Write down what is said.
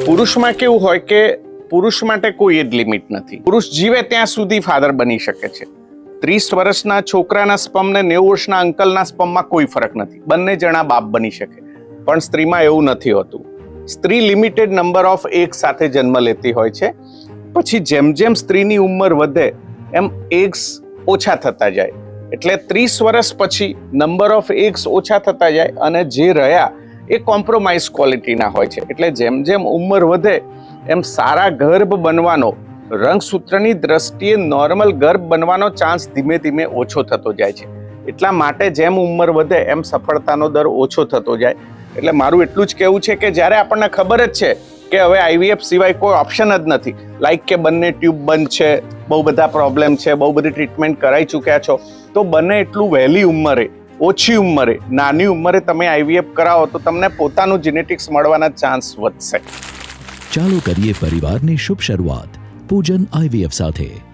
પુરુષમાં કેવું હોય કે પુરુષ માટે કોઈ એજ લિમિટ નથી. પુરુષ જીવે ત્યાં સુધી ફાધર બની શકે છે. 30 વર્ષના છોકરાના સ્પર્મ ને 90 વર્ષના અંકલના સ્પર્મમાં કોઈ ફરક નથી. બંને જણા બાપ બની શકે. પણ સ્ત્રીમાં એવું નથી હોતું. સ્ત્રી લિમિટેડ નંબર ઓફ એગ સાથે જન્મ લેતી હોય છે. પછી જેમ જેમ સ્ત્રીની ઉંમર વધે એમ એગ્સ ઓછા થતા જાય. એટલે 30 વર્ષ પછી નંબર ઓફ એગ્સ ઓછા થતા જાય અને જે રહ્યા એ કોમ્પ્રોમાઇઝ ક્વોલિટીના હોય છે. એટલે જેમ જેમ ઉંમર વધે એમ સારા ગર્ભ બનવાનો, રંગસૂત્રની દ્રષ્ટિએ નોર્મલ ગર્ભ બનવાનો ચાન્સ ધીમે ધીમે ઓછો થતો જાય છે. એટલા માટે જેમ ઉંમર વધે એમ સફળતાનો દર ઓછો થતો જાય. એટલે મારું એટલું જ કહેવું છે કે જ્યારે આપણને ખબર જ છે કે હવે આઈવીએફ સિવાય કોઈ ઓપ્શન જ નથી, લાઈક કે બંને ટ્યુબ બંધ છે, બહુ બધા પ્રોબ્લેમ છે, બહુ બધી ટ્રીટમેન્ટ કરાવી ચૂક્યા છો, તો બને એટલું વહેલી ઉંમરે, ઓછી ઉંમરે, નાની ઉંમરે તમે આઈવીએફ કરાવો તો તમને પોતાનું જેનેટિક્સ મળવાના ચાન્સ વધશે. ચાલો કરીએ પરિવારની શુભ શરૂઆત પૂજન આઈવીએફ સાથે.